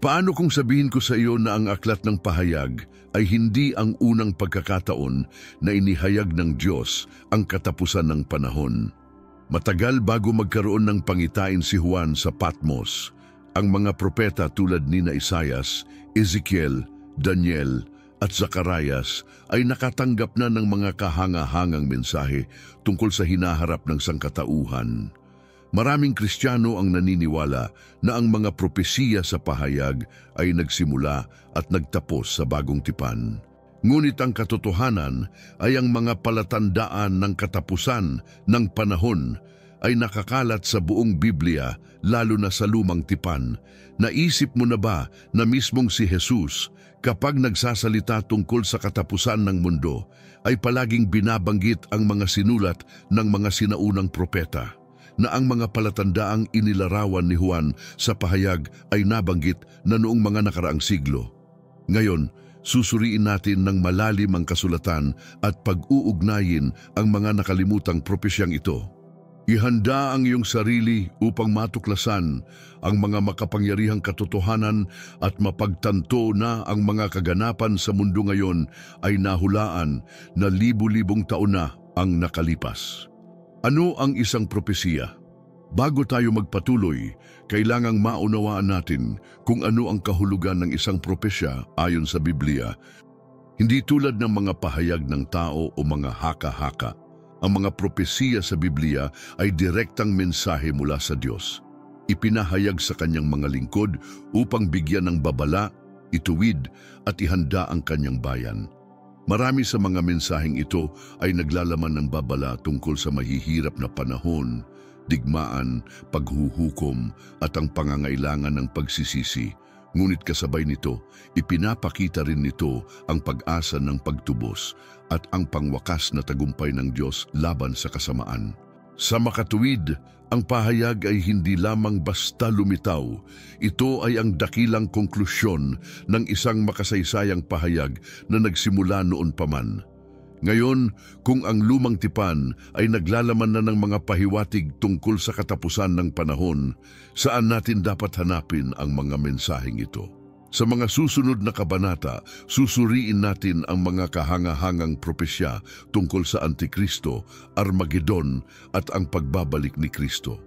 Paano kung sabihin ko sa iyo na ang aklat ng pahayag ay hindi ang unang pagkakataon na inihayag ng Diyos ang katapusan ng panahon? Matagal bago magkaroon ng pangitain si Juan sa Patmos, ang mga propeta tulad nina Isaias, Ezekiel, Daniel at Zacarias ay nakatanggap na ng mga kahanga-hangang mensahe tungkol sa hinaharap ng sangkatauhan. Maraming Kristiyano ang naniniwala na ang mga propesiya sa pahayag ay nagsimula at nagtapos sa bagong tipan. Ngunit ang katotohanan ay ang mga palatandaan ng katapusan ng panahon ay nakakalat sa buong Biblia, lalo na sa lumang tipan. Naisip mo na ba na mismong si Jesus, kapag nagsasalita tungkol sa katapusan ng mundo, ay palaging binabanggit ang mga sinulat ng mga sinaunang propeta, na ang mga palatandaang inilarawan ni Juan sa pahayag ay nabanggit na noong mga nakaraang siglo. Ngayon, susuriin natin ng malalim ang kasulatan at pag-uugnayin ang mga nakalimutang propesyang ito. Ihanda ang iyong sarili upang matuklasan ang mga makapangyarihang katotohanan at mapagtanto na ang mga kaganapan sa mundo ngayon ay nahulaan na libu-libong taon na ang nakalipas. Ano ang isang propesiya? Bago tayo magpatuloy, kailangang maunawaan natin kung ano ang kahulugan ng isang propesya ayon sa Biblia. Hindi tulad ng mga pahayag ng tao o mga haka-haka. Ang mga propesiya sa Biblia ay direktang mensahe mula sa Diyos. Ipinahayag sa kanyang mga lingkod upang bigyan ng babala, ituwid at ihanda ang kanyang bayan. Marami sa mga mensaheng ito ay naglalaman ng babala tungkol sa mahihirap na panahon, digmaan, paghuhukom at ang pangangailangan ng pagsisisi. Ngunit kasabay nito, ipinapakita rin nito ang pag-asa ng pagtubos at ang pangwakas na tagumpay ng Diyos laban sa kasamaan. Sa makatuwid, ang pahayag ay hindi lamang basta lumitaw. Ito ay ang dakilang konklusyon ng isang makasaysayang pahayag na nagsimula noon pa man. Ngayon, kung ang lumang tipan ay naglalaman na ng mga pahiwatig tungkol sa katapusan ng panahon, saan natin dapat hanapin ang mga mensaheng ito? Sa mga susunod na kabanata, susuriin natin ang mga kahanga-hangang propesya tungkol sa Antikristo, Armageddon at ang pagbabalik ni Kristo.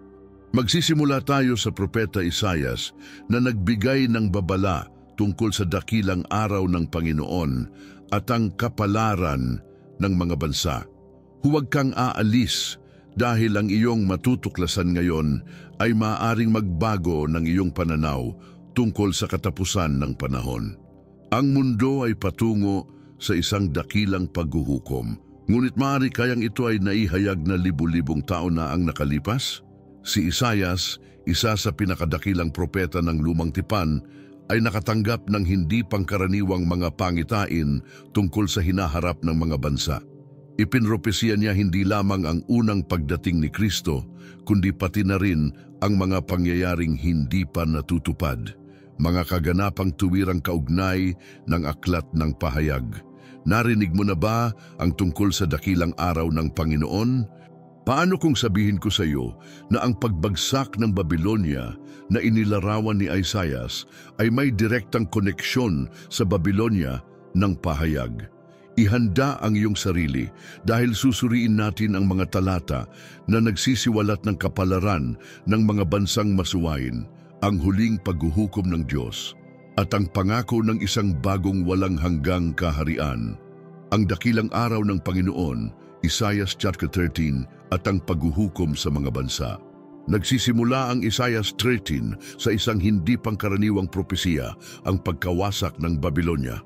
Magsisimula tayo sa propeta Isaias na nagbigay ng babala tungkol sa dakilang araw ng Panginoon at ang kapalaran ng mga bansa. Huwag kang aalis dahil ang iyong matutuklasan ngayon ay maaaring magbago ng iyong pananaw tungkol sa katapusan ng panahon. Ang mundo ay patungo sa isang dakilang paghuhukom. Ngunit maaari kayang ito ay naihayag na libu-libong taon na ang nakalipas? Si Isaias, isa sa pinakadakilang propeta ng lumang tipan, ay nakatanggap ng hindi pangkaraniwang mga pangitain tungkol sa hinaharap ng mga bansa. Ipinropesiya niya hindi lamang ang unang pagdating ni Kristo, kundi pati na rin ang mga pangyayaring hindi pa natutupad, mga kaganapang tuwirang kaugnay ng aklat ng pahayag. Narinig mo na ba ang tungkol sa dakilang araw ng Panginoon? Paano kung sabihin ko sa iyo na ang pagbagsak ng Babylonia na inilarawan ni Isaias ay may direktang koneksyon sa Babylonia ng pahayag? Ihanda ang iyong sarili dahil susuriin natin ang mga talata na nagsisiwalat ng kapalaran ng mga bansang masuwain, ang huling paghuhukom ng Diyos, at ang pangako ng isang bagong walang hanggang kaharian. Ang dakilang araw ng Panginoon, Isaiah chapter 13, at ang paghuhukom sa mga bansa. Nagsisimula ang Isaiah 13 sa isang hindi pangkaraniwang propesiya, ang pagkawasak ng Babylonia.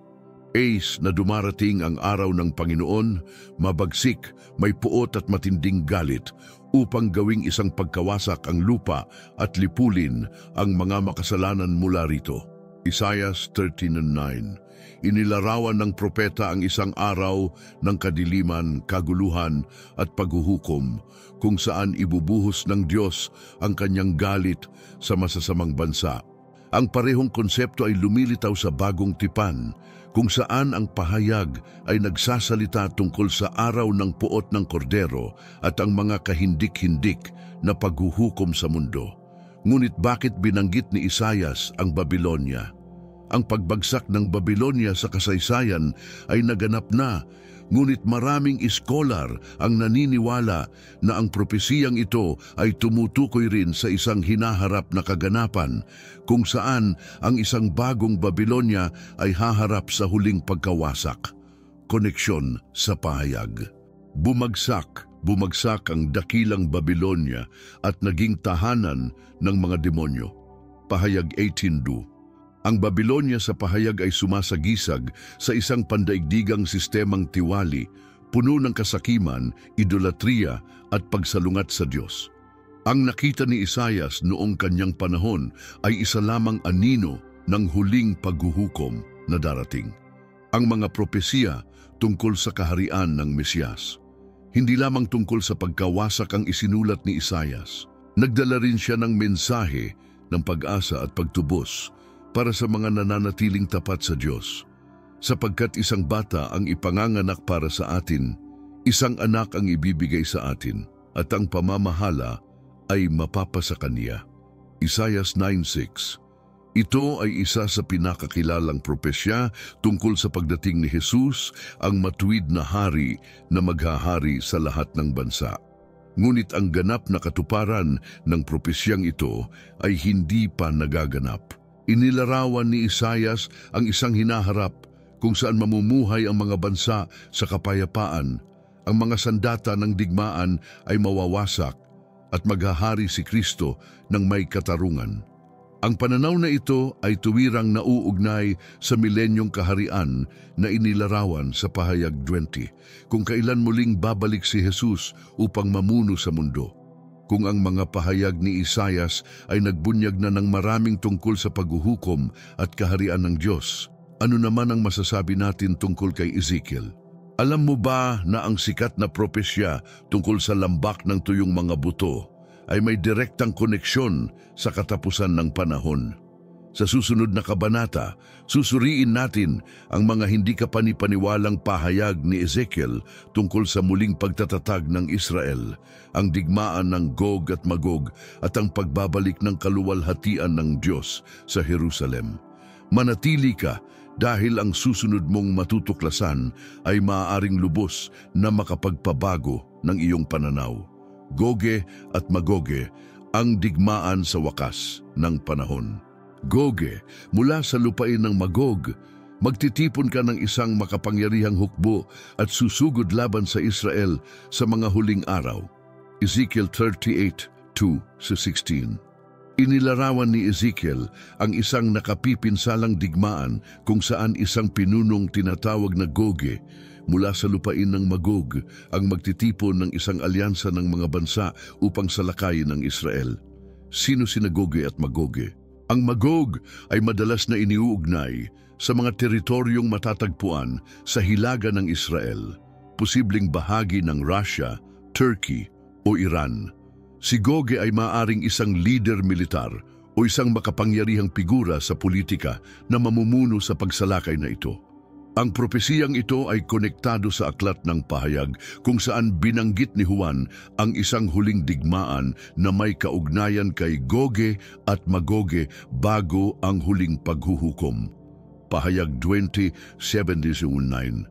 Na dumarating ang araw ng Panginoon, mabagsik, may puot at matinding galit, upang gawing isang pagkawasak ang lupa at lipulin ang mga makasalanan mula rito. Isaiah 13:9. Inilarawan ng propeta ang isang araw ng kadiliman, kaguluhan at paghuhukom, kung saan ibubuhos ng Diyos ang kanyang galit sa masasamang bansa. Ang parehong konsepto ay lumilitaw sa bagong tipan, kung saan ang pahayag ay nagsasalita tungkol sa araw ng puot ng kordero at ang mga kahindik-hindik na paghuhukom sa mundo. Ngunit bakit binanggit ni Isaias ang Babylonia? Ang pagbagsak ng Babylonia sa kasaysayan ay naganap na, ngunit maraming iskolar ang naniniwala na ang propesiyang ito ay tumutukoy rin sa isang hinaharap na kaganapan kung saan ang isang bagong Babylonia ay haharap sa huling pagkawasak. Koneksyon sa pahayag. Bumagsak ang dakilang Babylonia at naging tahanan ng mga demonyo. Pahayag 18:2. Ang Babylonia sa pahayag ay sumasagisag sa isang pandaigdigang sistemang tiwali, puno ng kasakiman, idolatriya at pagsalungat sa Diyos. Ang nakita ni Isaias noong kanyang panahon ay isa lamang anino ng huling paghuhukom na darating. Ang mga propesiya tungkol sa kaharian ng Mesiyas. Hindi lamang tungkol sa pagkawasak ang isinulat ni Isaias. Nagdala rin siya ng mensahe ng pag-asa at pagtubos para sa mga nananatiling tapat sa Diyos. Sapagkat isang bata ang ipanganganak para sa atin, isang anak ang ibibigay sa atin, at ang pamamahala ay mapapasa kaniya. Isaias 9:6. Ito ay isa sa pinakakilalang propesya tungkol sa pagdating ni Jesus, ang matuwid na hari na maghahari sa lahat ng bansa. Ngunit ang ganap na katuparan ng propesyang ito ay hindi pa nagaganap. Inilarawan ni Isaias ang isang hinaharap kung saan mamumuhay ang mga bansa sa kapayapaan. Ang mga sandata ng digmaan ay mawawasak at maghahari si Kristo ng may katarungan. Ang pananaw na ito ay tuwirang nauugnay sa milenyong kaharian na inilarawan sa pahayag 20, kung kailan muling babalik si Jesus upang mamuno sa mundo. Kung ang mga pahayag ni Isaias ay nagbunyag na ng maraming tungkol sa paghuhukom at kaharian ng Diyos, ano naman ang masasabi natin tungkol kay Ezekiel? Alam mo ba na ang sikat na propesya tungkol sa lambak ng tuyong mga buto ay may direktang koneksyon sa katapusan ng panahon? Sa susunod na kabanata, susuriin natin ang mga hindi kapanipaniwalang pahayag ni Ezekiel tungkol sa muling pagtatatag ng Israel, ang digmaan ng Gog at Magog at ang pagbabalik ng kaluwalhatian ng Diyos sa Jerusalem. Manatili ka dahil ang susunod mong matutuklasan ay maaaring lubos na makapagpabago ng iyong pananaw. Goge at Magoge, ang digmaan sa wakas ng panahon. Goge, mula sa lupain ng Magog, magtitipon ka ng isang makapangyarihang hukbo at susugod laban sa Israel sa mga huling araw. Ezekiel 38:2-16. Inilarawan ni Ezekiel ang isang nakapipinsalang digmaan kung saan isang pinunong tinatawag na Goge mula sa lupain ng Magog ang magtitipon ng isang alyansa ng mga bansa upang salakayin ang Israel. Sino sina Goge at Magoge? Ang Magog ay madalas na iniuugnay sa mga teritoryong matatagpuan sa hilaga ng Israel, posibleng bahagi ng Russia, Turkey o Iran. Si Goge ay maaaring isang leader militar o isang makapangyarihang figura sa politika na mamumuno sa pagsalakay na ito. Ang propesiyang ito ay konektado sa aklat ng pahayag kung saan binanggit ni Juan ang isang huling digmaan na may kaugnayan kay Goge at Magoge bago ang huling paghuhukom. Pahayag 20:7-9.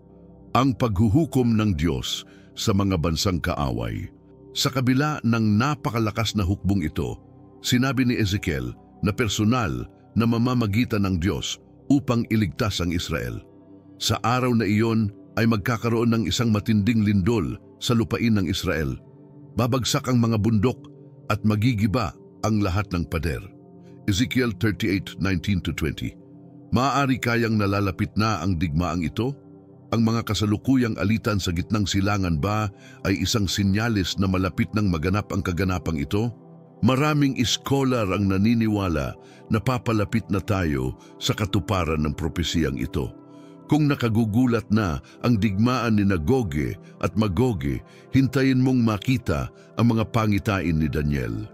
Ang paghuhukom ng Diyos sa mga bansang kaaway. Sa kabila ng napakalakas na hukbong ito, sinabi ni Ezekiel na personal na mamamagitan ng Diyos upang iligtas ang Israel. Sa araw na iyon ay magkakaroon ng isang matinding lindol sa lupain ng Israel. Babagsak ang mga bundok at magigiba ang lahat ng pader. Ezekiel 38:19-20. Maaari kayang nalalapit na ang digmaang ito? Ang mga kasalukuyang alitan sa gitnang silangan ba ay isang sinyalis na malapit ng maganap ang kaganapang ito? Maraming iskolar ang naniniwala na papalapit na tayo sa katuparan ng propesiyang ito. Kung nakagugulat na ang digmaan ni Goge at Magoge, hintayin mong makita ang mga pangitain ni Daniel.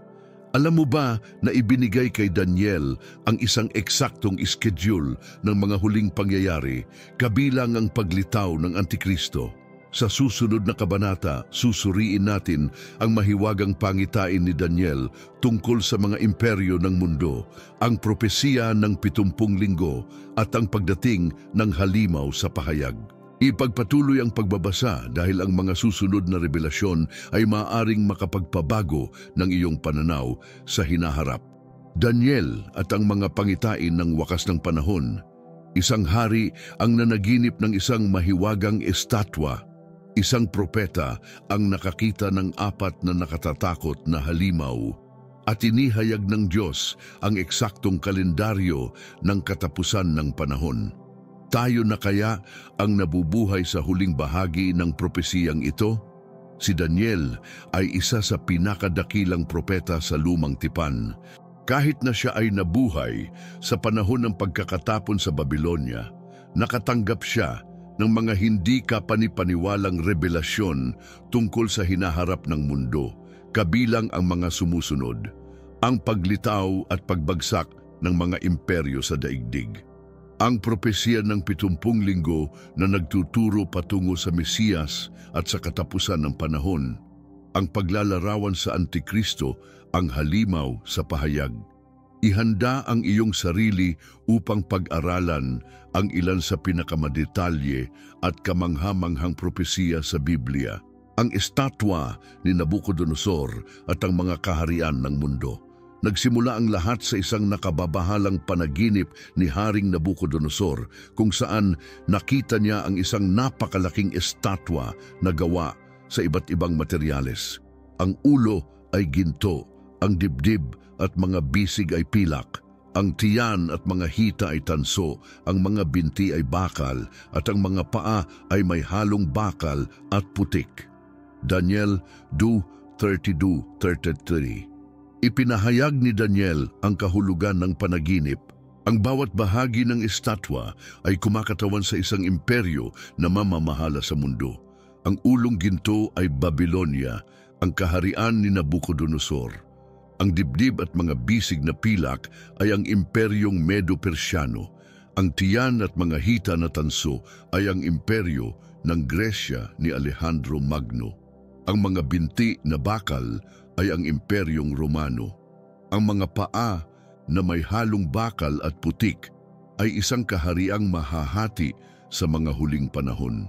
Alam mo ba na ibinigay kay Daniel ang isang eksaktong schedule ng mga huling pangyayari, kabilang ang paglitaw ng Antikristo? Sa susunod na kabanata, susuriin natin ang mahiwagang pangitain ni Daniel tungkol sa mga imperyo ng mundo, ang propesiya ng 70 linggo at ang pagdating ng halimaw sa pahayag. Ipagpatuloy ang pagbabasa dahil ang mga susunod na revelasyon ay maaaring makapagpabago ng iyong pananaw sa hinaharap. Daniel at ang mga pangitain ng wakas ng panahon. Isang hari ang nanaginip ng isang mahiwagang estatwa. Isang propeta ang nakakita ng 4 na nakatatakot na halimaw at inihayag ng Diyos ang eksaktong kalendaryo ng katapusan ng panahon. Tayo na kaya ang nabubuhay sa huling bahagi ng propesiyang ito? Si Daniel ay isa sa pinakadakilang propeta sa lumang tipan. Kahit na siya ay nabuhay sa panahon ng pagkakatapon sa Babylonia, nakatanggap siya ng mga hindi kapanipaniwalang revelasyon tungkol sa hinaharap ng mundo, kabilang ang mga sumusunod, ang paglitaw at pagbagsak ng mga imperyo sa daigdig. Ang propesya ng 70 linggo na nagtuturo patungo sa Mesiyas at sa katapusan ng panahon, ang paglalarawan sa Antikristo, ang halimaw sa pahayag. Ihanda ang iyong sarili upang pag-aralan ang ilan sa pinakamadetalye at kamangha-manghang propesiya sa Biblia, ang estatwa ni Nabucodonosor at ang mga kaharian ng mundo. Nagsimula ang lahat sa isang nakababahalang panaginip ni Haring Nabucodonosor kung saan nakita niya ang isang napakalaking estatwa na gawa sa iba't ibang materyales. Ang ulo ay ginto, ang dibdib at mga bisig ay pilak, ang tiyan at mga hita ay tanso, ang mga binti ay bakal, at ang mga paa ay may halong bakal at putik. Daniel 2:32-33. Ipinahayag ni Daniel ang kahulugan ng panaginip. Ang bawat bahagi ng estatwa ay kumakatawan sa isang imperyo na mamamahala sa mundo. Ang ulong ginto ay Babylonia, ang kaharian ni Nabucodonosor. Ang dibdib at mga bisig na pilak ay ang imperyong Medo-Persiano. Ang tiyan at mga hita na tanso ay ang imperyo ng Gresya ni Alejandro Magno. Ang mga binti na bakal ay ang imperyong Romano. Ang mga paa na may halong bakal at putik ay isang kahariang mahahati sa mga huling panahon.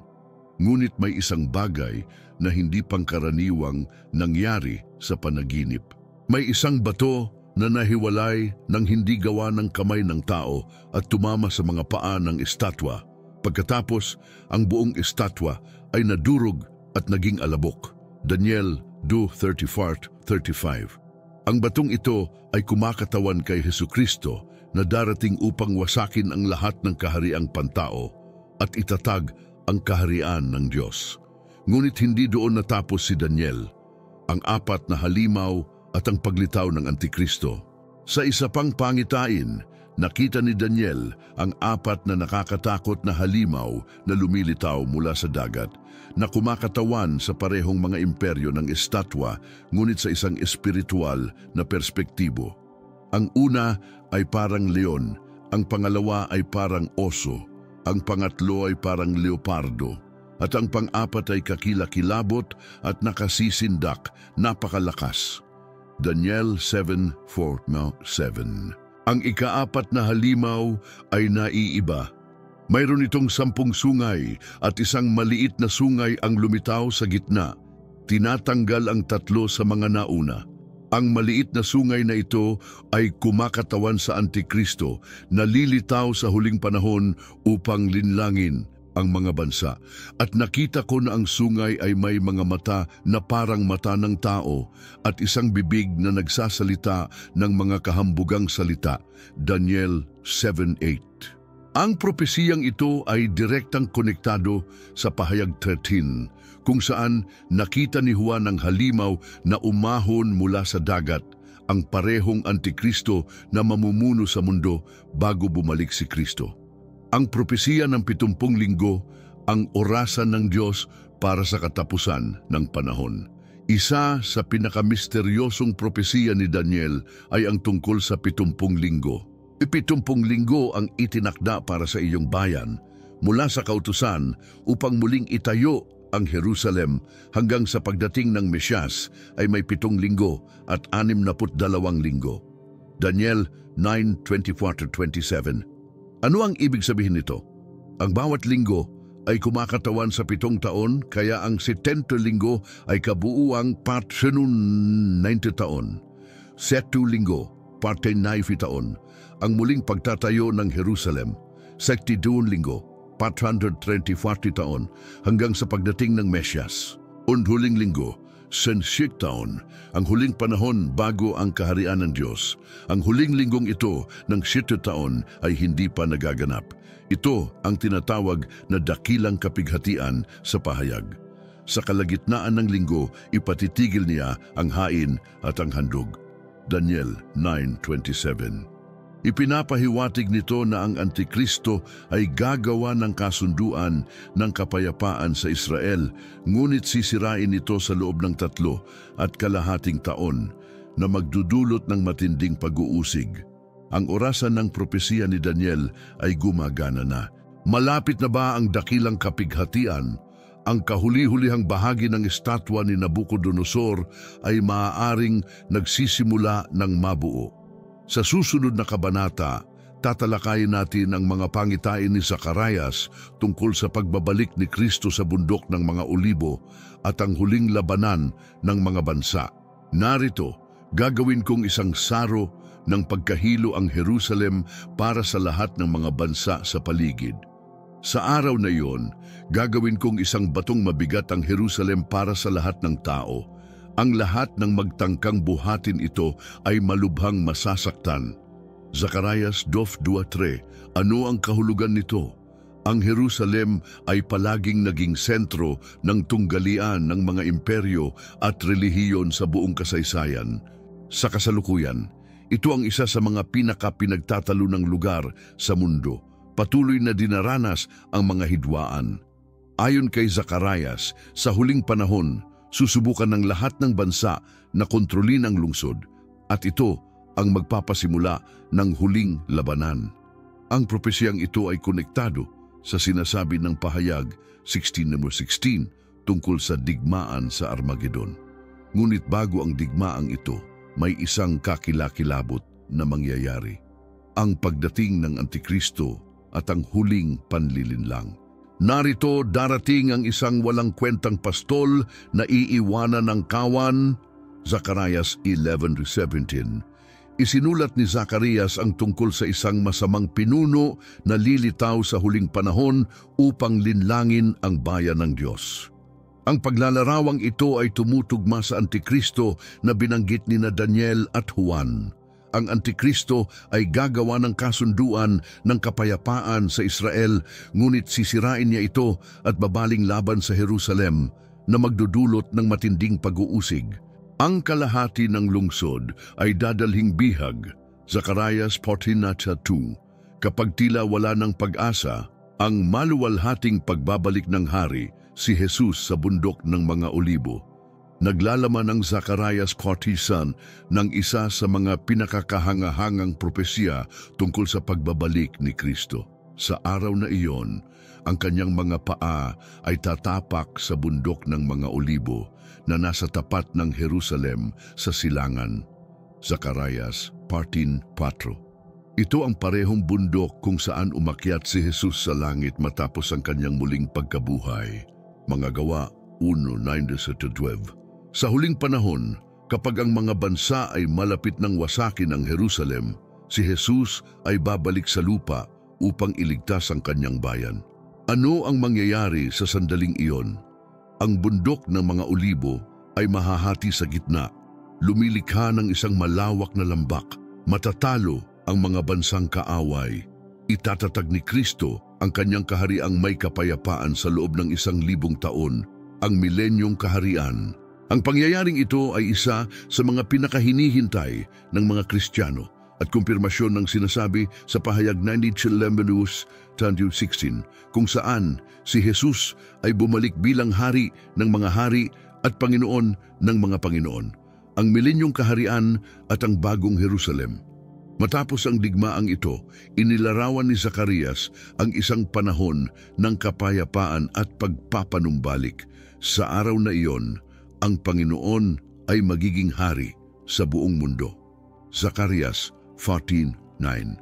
Ngunit may isang bagay na hindi pangkaraniwang nangyari sa panaginip. May isang bato na nahiwalay ng hindi gawa ng kamay ng tao at tumama sa mga paa ng estatwa. Pagkatapos, ang buong estatwa ay nadurog at naging alabok. Daniel 2:34-35. Ang batong ito ay kumakatawan kay Hesukristo na darating upang wasakin ang lahat ng kahariang pantao at itatag ang kaharian ng Diyos. Ngunit hindi doon natapos si Daniel. Ang 4 na halimaw at ang paglitaw ng Antikristo. Sa isa pang pangitain, nakita ni Daniel ang 4 na nakakatakot na halimaw na lumilitaw mula sa dagat, na kumakatawan sa parehong mga imperyo ng estatwa, ngunit sa isang espiritual na perspektibo. Ang una ay parang leon, ang pangalawa ay parang oso, ang pangatlo ay parang leopardo, at ang pang-4 ay kakilakilabot at nakasisindak, napakalakas. Daniel 7:4-7. Ang ika-4 na halimaw ay naiiba. Mayroon itong 10 sungay at isang maliit na sungay ang lumitaw sa gitna. Tinatanggal ang 3 sa mga nauna. Ang maliit na sungay na ito ay kumakatawan sa Antikristo na lilitaw sa huling panahon upang linlangin ang mga bansa. At nakita ko na ang sungay ay may mga mata na parang mata ng tao at isang bibig na nagsasalita ng mga kahambugang salita. Daniel 7:8. Ang propesiyang ito ay direktang konektado sa pahayag 13, kung saan nakita ni Juan ang halimaw na umahon mula sa dagat, ang parehong Antikristo na mamumuno sa mundo bago bumalik si Kristo. Ang propesiya ng 70 linggo, ang orasan ng Diyos para sa katapusan ng panahon. Isa sa pinakamisteryosong propesiya ni Daniel ay ang tungkol sa 70 linggo. 70 linggo ang itinakda para sa iyong bayan mula sa kautusan upang muling itayo Ang Jerusalem hanggang sa pagdating ng Mesyas ay may 7 linggo at 62 linggo. Daniel 9:24-27. Ano ang ibig sabihin nito? Ang bawat linggo ay kumakatawan sa 7 taon, kaya ang 70 linggo ay kabuuang 90 taon. 7 linggo, 9 taon, ang muling pagtatayo ng Jerusalem. 62 linggo, 430 taon, hanggang sa pagdating ng Mesyas. Huling linggo, 60 taon, ang huling panahon bago ang kaharian ng Diyos. Ang huling linggong ito ng 7 taon ay hindi pa nagaganap. Ito ang tinatawag na dakilang kapighatian sa pahayag. Sa kalagitnaan ng linggo, ipatitigil niya ang hain at ang handog. Daniel 9:27. Ipinapahiwatig nito na ang Antikristo ay gagawa ng kasunduan ng kapayapaan sa Israel, ngunit sisirain ito sa loob ng 3.5 taon na magdudulot ng matinding pag-uusig. Ang orasan ng propesiya ni Daniel ay gumagana na. Malapit na ba ang dakilang kapighatian? Ang kahuli-hulihang bahagi ng estatwa ni Nabucodonosor ay maaaring nagsisimula ng mabuo. Sa susunod na kabanata, tatalakayin natin ang mga pangitain ni Zacarias tungkol sa pagbabalik ni Kristo sa bundok ng mga olibo at ang huling labanan ng mga bansa. Narito, gagawin kong isang saro ng pagkahilo ang Jerusalem para sa lahat ng mga bansa sa paligid. Sa araw na iyon, gagawin kong isang batong mabigat ang Jerusalem para sa lahat ng tao. Ang lahat ng magtangkang buhatin ito ay malubhang masasaktan. Zacarias 2:3. Ano ang kahulugan nito? Ang Jerusalem ay palaging naging sentro ng tunggalian ng mga imperyo at relihiyon sa buong kasaysayan. Sa kasalukuyan, ito ang isa sa mga pinagtatalunang lugar sa mundo. Patuloy na dinaranas ang mga hidwaan. Ayon kay Zacarias, sa huling panahon, susubukan ng lahat ng bansa na kontrolin ang lungsod at ito ang magpapasimula ng huling labanan. Ang propesiyang ito ay konektado sa sinasabi ng pahayag 16:16 tungkol sa digmaan sa Armageddon. Ngunit bago ang digmaang ito, may isang kakilakilabot na mangyayari. Ang pagdating ng Antikristo at ang huling panlilinlang. Narito darating ang isang walang kwentang pastol na iiwanan ng kawan. Zacarias 11:17. Isinulat ni Zacarias ang tungkol sa isang masamang pinuno na lilitaw sa huling panahon upang linlangin ang bayan ng Diyos. Ang paglalarawang ito ay tumutugma sa Antikristo na binanggit ni Daniel at Juan. Ang Antikristo ay gagawa ng kasunduan ng kapayapaan sa Israel, ngunit sisirain niya ito at babaling laban sa Jerusalem na magdudulot ng matinding pag-uusig. Ang kalahati ng lungsod ay dadalhing bihag. Zacarias 14:2. Kapag tila wala ng pag-asa, ang maluwalhating pagbabalik ng hari, si Jesus sa bundok ng mga olibo. Naglalaman ng Zacarias 14 ng isa sa mga pinakakahangahangang propesya tungkol sa pagbabalik ni Kristo. Sa araw na iyon, ang kanyang mga paa ay tatapak sa bundok ng mga olibo na nasa tapat ng Jerusalem sa silangan. Zacarias 14:4. Ito ang parehong bundok kung saan umakyat si Jesus sa langit matapos ang kanyang muling pagkabuhay. Mga Gawa 1:9-12. Sa huling panahon, kapag ang mga bansa ay malapit ng wasakin ang Jerusalem, si Jesus ay babalik sa lupa upang iligtas ang kanyang bayan. Ano ang mangyayari sa sandaling iyon? Ang bundok ng mga olibo ay mahahati sa gitna, lumilikha ng isang malawak na lambak. Matatalo ang mga bansang kaaway. Itatatag ni Kristo ang kanyang kahariang may kapayapaan sa loob ng 1,000 taon, ang milenyong kaharian. Ang pangyayaring ito ay isa sa mga pinakahinihintay ng mga Kristiyano at kumpirmasyon ng sinasabi sa pahayag 19:16, kung saan si Jesus ay bumalik bilang hari ng mga hari at Panginoon ng mga Panginoon, ang milenyong kaharian at ang bagong Jerusalem. Matapos ang digmaang ito, inilarawan ni Zacarias ang isang panahon ng kapayapaan at pagpapanumbalik. Sa araw na iyon, ang Panginoon ay magiging hari sa buong mundo. Zacarias 14:9.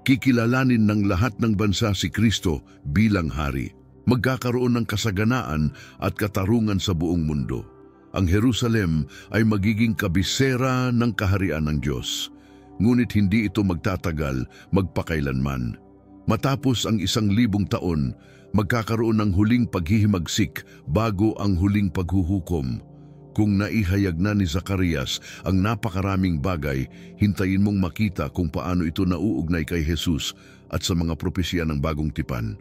Kikilalanin ng lahat ng bansa si Kristo bilang hari. Magkakaroon ng kasaganaan at katarungan sa buong mundo. Ang Jerusalem ay magiging kabisera ng kaharian ng Diyos. Ngunit hindi ito magtatagal magpakailanman. Matapos ang 1,000 taon, magkakaroon ng huling paghihimagsik bago ang huling paghuhukom. Kung naihayag na ni Zacarias ang napakaraming bagay, hintayin mong makita kung paano ito nauugnay kay Jesus at sa mga propesya ng bagong tipan.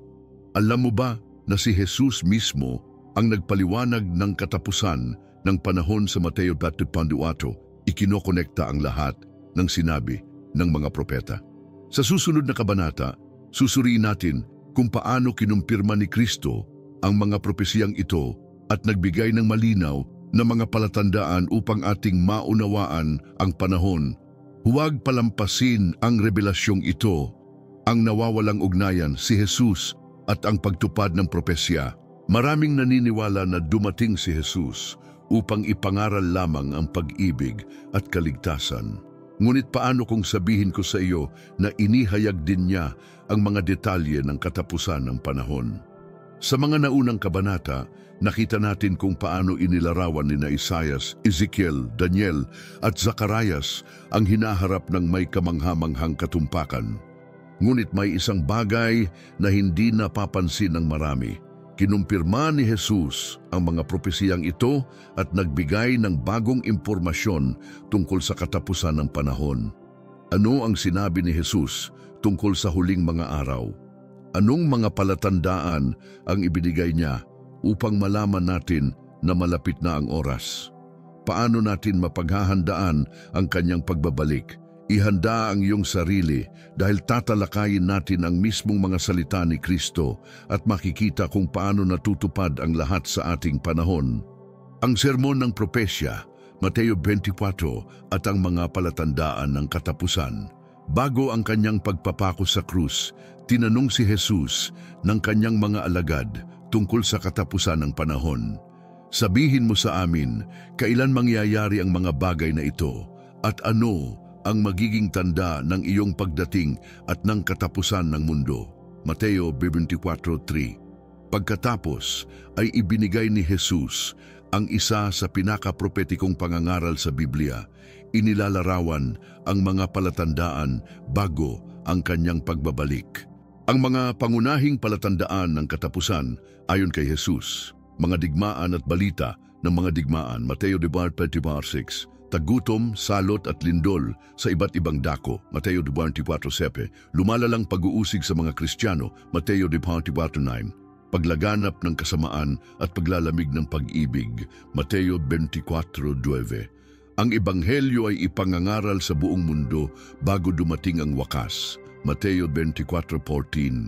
Alam mo ba na si Jesus mismo ang nagpaliwanag ng katapusan ng panahon sa Mateo 24, ikinokonekta ang lahat ng sinabi ng mga propeta. Sa susunod na kabanata, susuriin natin kung paano kinumpirma ni Kristo ang mga propesiyang ito at nagbigay ng malinaw na mga palatandaan upang ating maunawaan ang panahon. Huwag palampasin ang revelasyong ito, ang nawawalang ugnayan si Jesus at ang pagtupad ng propesya. Maraming naniniwala na dumating si Jesus upang ipangaral lamang ang pag-ibig at kaligtasan. Ngunit paano kung sabihin ko sa iyo na inihayag din niya ang mga detalye ng katapusan ng panahon? Sa mga naunang kabanata, nakita natin kung paano inilarawan ni Isaias, Ezekiel, Daniel at Zacarias ang hinaharap ng may kamanghamanghang katumpakan. Ngunit may isang bagay na hindi napapansin ng marami. Kinumpirma ni Jesus ang mga propesiyang ito at nagbigay ng bagong impormasyon tungkol sa katapusan ng panahon. Ano ang sinabi ni Jesus tungkol sa huling mga araw? Anong mga palatandaan ang ibinigay niya upang malaman natin na malapit na ang oras? Paano natin mapaghahandaan ang kanyang pagbabalik? Ihanda ang iyong sarili dahil tatalakayin natin ang mismong mga salita ni Kristo at makikita kung paano natutupad ang lahat sa ating panahon. Ang sermon ng propesya, Mateo 24 at ang mga palatandaan ng katapusan. Bago ang kanyang pagpapako sa krus, tinanong si Jesus ng kanyang mga alagad tungkol sa katapusan ng panahon. Sabihin mo sa amin, kailan mangyayari ang mga bagay na ito at ano ang magiging tanda ng iyong pagdating at ng katapusan ng mundo. Mateo 24:3. Pagkatapos ay ibinigay ni Jesus ang isa sa pinaka-propetikong pangangaral sa Biblia. Inilalarawan ang mga palatandaan bago ang kanyang pagbabalik. Ang mga pangunahing palatandaan ng katapusan ayon kay Jesus, mga digmaan at balita ng mga digmaan, Mateo 24:6. Tagutom, salot at lindol sa iba't ibang dako, Mateo 24:7. Lumalalang pag-uusig sa mga Kristiyano, Mateo 24:9. Paglaganap ng kasamaan at paglalamig ng pag-ibig, Mateo 24:9. Ang ebanghelyo ay ipangangaral sa buong mundo bago dumating ang wakas, Mateo 24:14.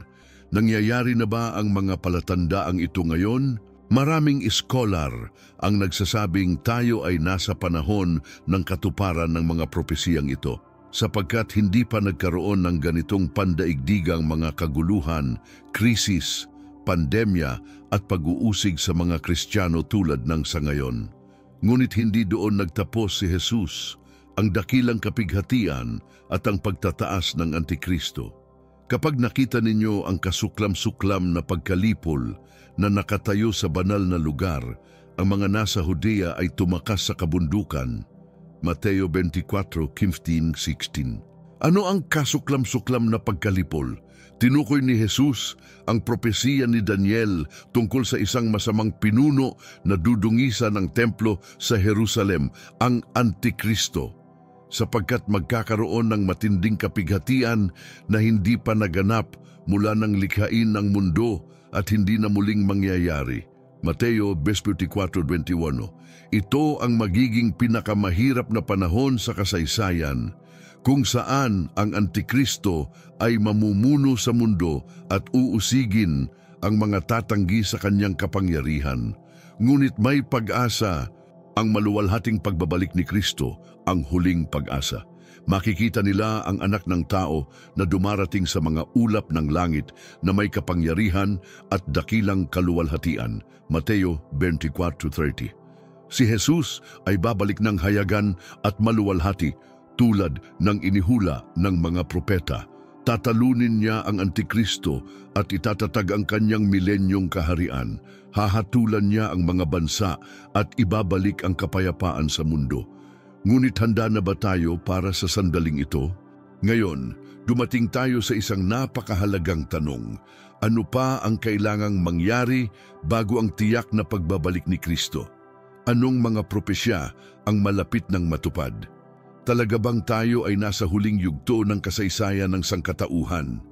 Nangyayari na ba ang mga palatandaang ito ngayon? Maraming iskolar ang nagsasabing tayo ay nasa panahon ng katuparan ng mga propesiyang ito, sapagkat hindi pa nagkaroon ng ganitong pandaigdigang mga kaguluhan, krisis, pandemya at pag-uusig sa mga Kristiyano tulad ng sa ngayon. Ngunit hindi doon nagtapos si Jesus, ang dakilang kapighatian at ang pagtataas ng Antikristo. Kapag nakita ninyo ang kasuklam-suklam na pagkalipol na nakatayo sa banal na lugar, ang mga nasa Judea ay tumakas sa kabundukan. Mateo 24:15-16. Ano ang kasuklam-suklam na pagkalipol? Tinukoy ni Jesus ang propesiya ni Daniel tungkol sa isang masamang pinuno na dudungisan ng templo sa Jerusalem, ang Antikristo, sapagkat magkakaroon ng matinding kapighatian na hindi pa naganap mula ng likhain ng mundo at hindi na muling mangyayari. Mateo 24:21. Ito ang magiging pinakamahirap na panahon sa kasaysayan, kung saan ang Antikristo ay mamumuno sa mundo at uusigin ang mga tatanggi sa kanyang kapangyarihan. Ngunit may pag-asa, ang maluwalhating pagbabalik ni Kristo, ang huling pag-asa. Makikita nila ang anak ng tao na dumarating sa mga ulap ng langit na may kapangyarihan at dakilang kaluwalhatian. Mateo 24:30. Si Jesus ay babalik ng hayagan at maluwalhati tulad ng inihula ng mga propeta. Tatalunin niya ang Antikristo at itatatag ang kanyang milenyong kaharian. Hahatulan niya ang mga bansa at ibabalik ang kapayapaan sa mundo. Ngunit handa na ba tayo para sa sandaling ito? Ngayon, dumating tayo sa isang napakahalagang tanong. Ano pa ang kailangang mangyari bago ang tiyak na pagbabalik ni Kristo? Anong mga propesya ang malapit ng matupad? Talaga bang tayo ay nasa huling yugto ng kasaysayan ng sangkatauhan?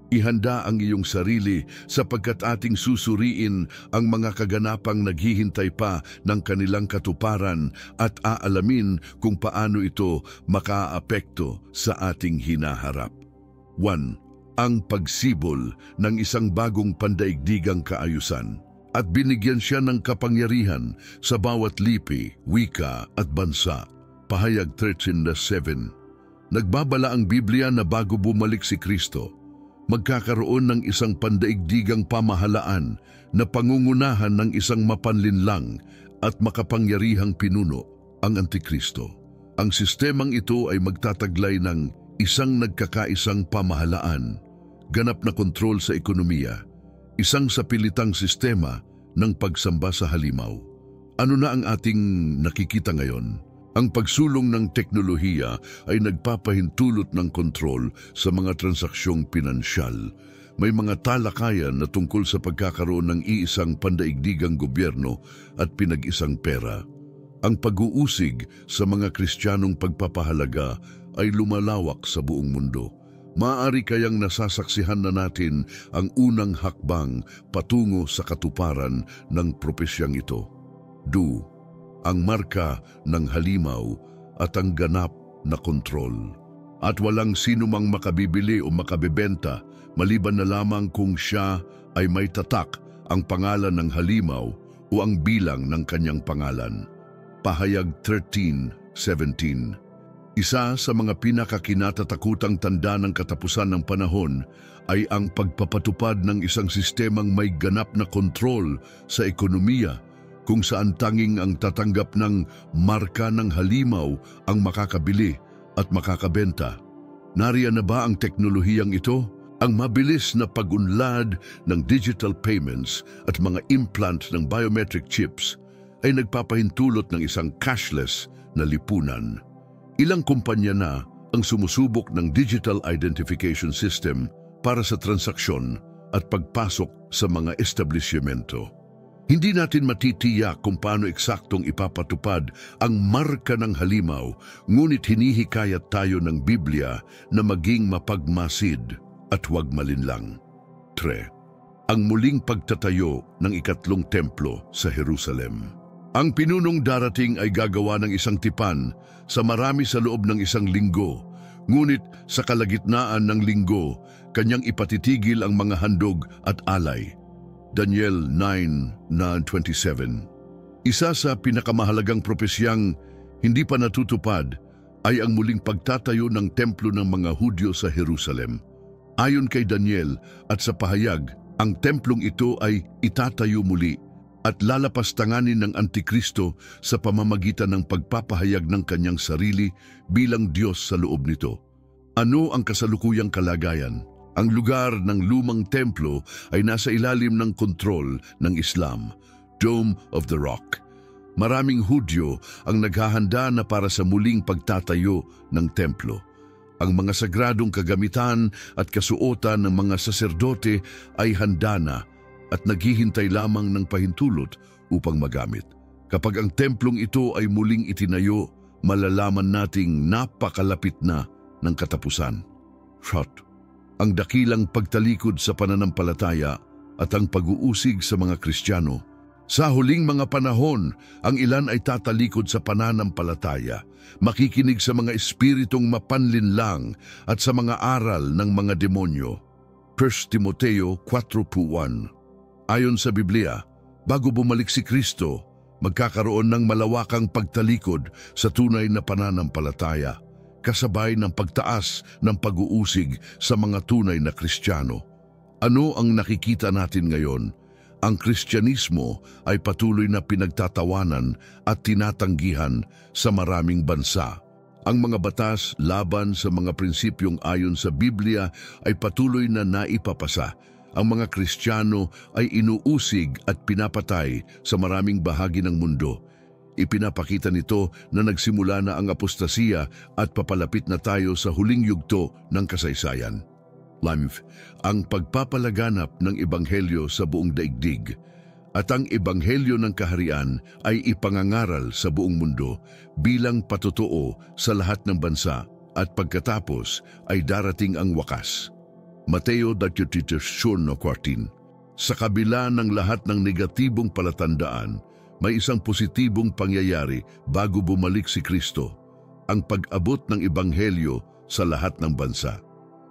Ihanda ang iyong sarili sapagkat ating susuriin ang mga kaganapang naghihintay pa ng kanilang katuparan at aalamin kung paano ito makaapekto sa ating hinaharap. 1. Ang pagsibol ng isang bagong pandaigdigang kaayusan. At binigyan siya ng kapangyarihan sa bawat lipi, wika at bansa. Pahayag 13:7. Nagbabala ang Biblia na bago bumalik si Kristo, magkakaroon ng isang pandaigdigang pamahalaan na pangungunahan ng isang mapanlinlang at makapangyarihang pinuno, ang Antikristo. Ang sistemang ito ay magtataglay ng isang nagkakaisang pamahalaan, ganap na kontrol sa ekonomiya, isang sapilitang sistema ng pagsamba sa halimaw. Ano na ang ating nakikita ngayon? Ang pagsulong ng teknolohiya ay nagpapahintulot ng kontrol sa mga transaksyong pinansyal. May mga talakayan na tungkol sa pagkakaroon ng iisang pandaigdigang gobyerno at pinag-isang pera. Ang pag-uusig sa mga Kristiyanong pagpapahalaga ay lumalawak sa buong mundo. Maaari kayang nasasaksihan na natin ang unang hakbang patungo sa katuparan ng propesyang ito. Ang marka ng halimaw at ang ganap na kontrol. At walang sino mang makabibili o makabebenta maliban na lamang kung siya ay may tatak ang pangalan ng halimaw o ang bilang ng kanyang pangalan. Pahayag 13:17. Isa sa mga pinakakinatatakutang tanda ng katapusan ng panahon ay ang pagpapatupad ng isang sistemang may ganap na kontrol sa ekonomiya, kung saan tanging ang tatanggap ng marka ng halimaw ang makakabili at makakabenta. Nariyan na ba ang teknolohiyang ito? Ang mabilis na pag-unlad ng digital payments at mga implant ng biometric chips ay nagpapahintulot ng isang cashless na lipunan. Ilang kumpanya na ang sumusubok ng digital identification system para sa transaksyon at pagpasok sa mga establishmento. Hindi natin matitiyak kung paano eksaktong ipapatupad ang marka ng halimaw, ngunit hinihikayat tayo ng Biblia na maging mapagmasid at huwag malinlang. 3. Ang muling pagtatayo ng ikatlong templo sa Jerusalem. Ang pinunong darating ay gagawa ng isang tipan sa marami sa loob ng isang linggo, ngunit sa kalagitnaan ng linggo, kanyang ipatitigil ang mga handog at alay. Daniel 9:27. Isa sa pinakamahalagang propesyang hindi pa natutupad ay ang muling pagtatayo ng templo ng mga Hudyo sa Jerusalem. Ayon kay Daniel at sa pahayag, ang templong ito ay itatayo muli at lalapastanganin ng Antikristo sa pamamagitan ng pagpapahayag ng kanyang sarili bilang Diyos sa loob nito. Ano ang kasalukuyang kalagayan? Ang lugar ng lumang templo ay nasa ilalim ng kontrol ng Islam, Dome of the Rock. Maraming Hudyo ang naghahanda na para sa muling pagtatayo ng templo. Ang mga sagradong kagamitan at kasuotan ng mga saserdote ay handa na at naghihintay lamang ng pahintulot upang magamit. Kapag ang templong ito ay muling itinayo, malalaman nating napakalapit na ng katapusan. Ang dakilang pagtalikod sa pananampalataya at ang pag-uusig sa mga Kristiyano. Sa huling mga panahon, ang ilan ay tatalikod sa pananampalataya, makikinig sa mga espiritong mapanlinlang at sa mga aral ng mga demonyo. 1 Timoteo 4:1. Ayon sa Biblia, bago bumalik si Kristo, magkakaroon ng malawakang pagtalikod sa tunay na pananampalataya. kasabay ng pagtaas ng pag-uusig sa mga tunay na Kristiyano. Ano ang nakikita natin ngayon? Ang Kristyanismo ay patuloy na pinagtatawanan at tinatanggihan sa maraming bansa. Ang mga batas laban sa mga prinsipyong ayon sa Biblia ay patuloy na naipapasa. Ang mga Kristiyano ay inuusig at pinapatay sa maraming bahagi ng mundo. Ipinapakita nito na nagsimula na ang apostasiya at papalapit na tayo sa huling yugto ng kasaysayan. Ang pagpapalaganap ng Ebanghelyo sa buong daigdig at ang Ebanghelyo ng Kaharian ay ipangangaral sa buong mundo bilang patotoo sa lahat ng bansa at pagkatapos ay darating ang wakas. Mateo 23:14. Sa kabila ng lahat ng negatibong palatandaan, may isang positibong pangyayari bago bumalik si Kristo, ang pag-abot ng Ebanghelyo sa lahat ng bansa.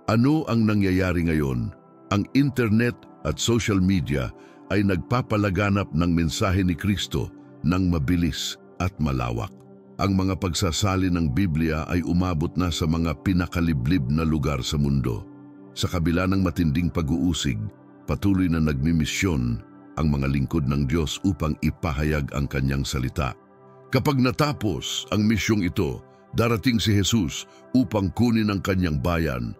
Ano ang nangyayari ngayon? Ang internet at social media ay nagpapalaganap ng mensahe ni Kristo ng mabilis at malawak. Ang mga pagsasalin ng Biblia ay umabot na sa mga pinakaliblib na lugar sa mundo. Sa kabila ng matinding pag-uusig, patuloy na nagmimisyon ang mga lingkod ng Diyos upang ipahayag ang kanyang salita. Kapag natapos ang misyong ito, darating si Jesus upang kunin ang kanyang bayan.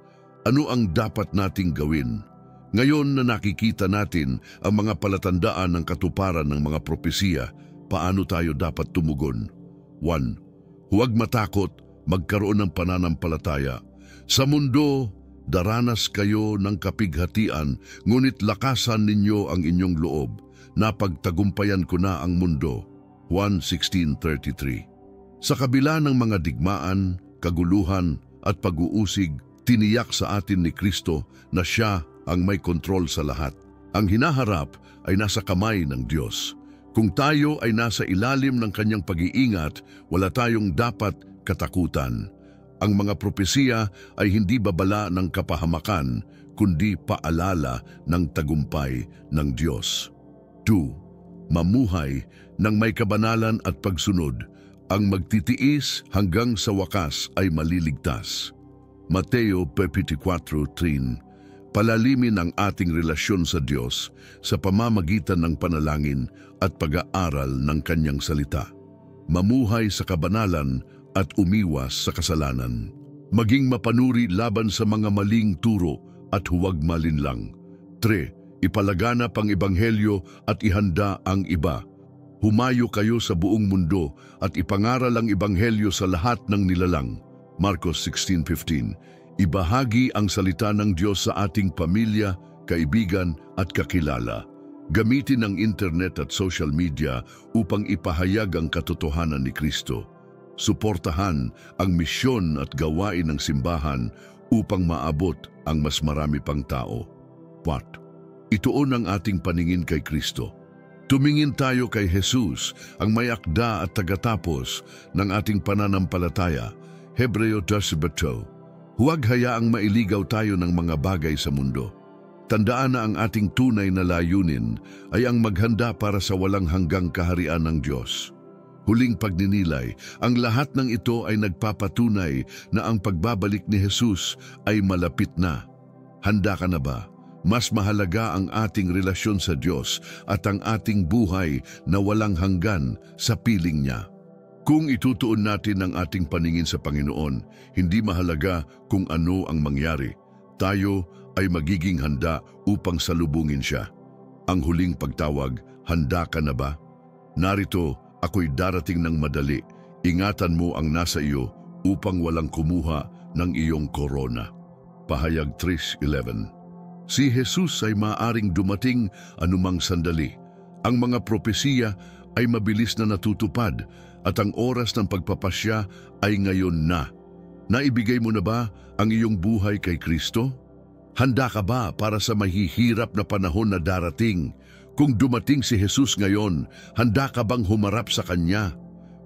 Ano ang dapat nating gawin? Ngayon na nakikita natin ang mga palatandaan ng katuparan ng mga propesiya, paano tayo dapat tumugon? 1. Huwag matakot, magkaroon ng pananampalataya. Sa mundo, daranas kayo ng kapighatian, ngunit lakasan ninyo ang inyong loob. Napagtagumpayan ko na ang mundo. 1:16-33. Sa kabila ng mga digmaan, kaguluhan at pag-uusig, tiniyak sa atin ni Kristo na siya ang may kontrol sa lahat. Ang hinaharap ay nasa kamay ng Diyos. Kung tayo ay nasa ilalim ng kanyang pag-iingat, wala tayong dapat katakutan. Ang mga propesiya ay hindi babala ng kapahamakan, kundi paalala ng tagumpay ng Diyos. 2. Mamuhay ng may kabanalan at pagsunod. Ang magtitiis hanggang sa wakas ay maliligtas. Mateo 24:3. Palalimin ang ating relasyon sa Diyos sa pamamagitan ng panalangin at pag-aaral ng kanyang salita. Mamuhay sa kabanalan at umiwas sa kasalanan. Maging mapanuri laban sa mga maling turo at huwag malinlang. 3. Ipalaganap ang Ebanghelyo at ihanda ang iba. Humayo kayo sa buong mundo at ipangaral ang Ebanghelyo sa lahat ng nilalang. Marcos 16:15. Ibahagi ang salita ng Diyos sa ating pamilya, kaibigan at kakilala. Gamitin ang internet at social media upang ipahayag ang katotohanan ni Kristo. Suportahan ang misyon at gawain ng simbahan upang maabot ang mas marami pang tao. 4. Ituon ang ating paningin kay Kristo. Tumingin tayo kay Jesus, ang may akda at tagatapos ng ating pananampalataya. Hebreo 12:8. Huwag hayaang mailigaw tayo ng mga bagay sa mundo. Tandaan na ang ating tunay na layunin ay ang maghanda para sa walang hanggang kaharian ng Diyos. Huling pagninilay, ang lahat ng ito ay nagpapatunay na ang pagbabalik ni Jesus ay malapit na. Handa ka na ba? Mas mahalaga ang ating relasyon sa Diyos at ang ating buhay na walang hanggan sa piling niya. Kung itutuon natin ang ating paningin sa Panginoon, hindi mahalaga kung ano ang mangyari. Tayo ay magiging handa upang salubungin siya. Ang huling pagtawag, handa ka na ba? Narito, ako'y darating ng madali. Ingatan mo ang nasa iyo upang walang kumuha ng iyong korona. Pahayag 3:11. Si Jesus ay maaring dumating anumang sandali. Ang mga propesiya ay mabilis na natutupad at ang oras ng pagpapasya ay ngayon na. Naibigay mo na ba ang iyong buhay kay Kristo? Handa ka ba para sa mahihirap na panahon na darating? Kung dumating si Jesus ngayon, handa ka bang humarap sa Kanya?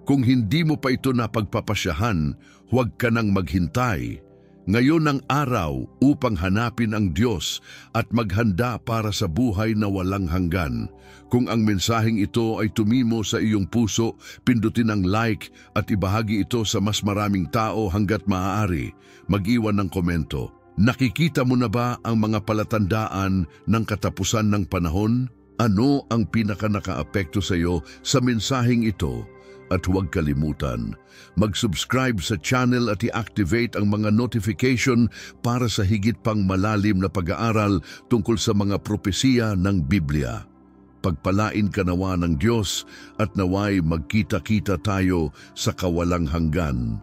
Kung hindi mo pa ito napagpapasyahan, huwag ka nang maghintay. Ngayon ang araw upang hanapin ang Diyos at maghanda para sa buhay na walang hanggan. Kung ang mensaheng ito ay tumimo sa iyong puso, pindutin ang like at ibahagi ito sa mas maraming tao hanggat maaari. Mag-iwan ng komento. Nakikita mo na ba ang mga palatandaan ng katapusan ng panahon? Ano ang pinaka-nakaapekto sa iyo sa mensaheng ito? At huwag kalimutan, mag-subscribe sa channel at i-activate ang mga notification para sa higit pang malalim na pag-aaral tungkol sa mga propesiya ng Biblia. Pagpalain ka nawa ng Diyos at naway magkita-kita tayo sa kawalang hanggan.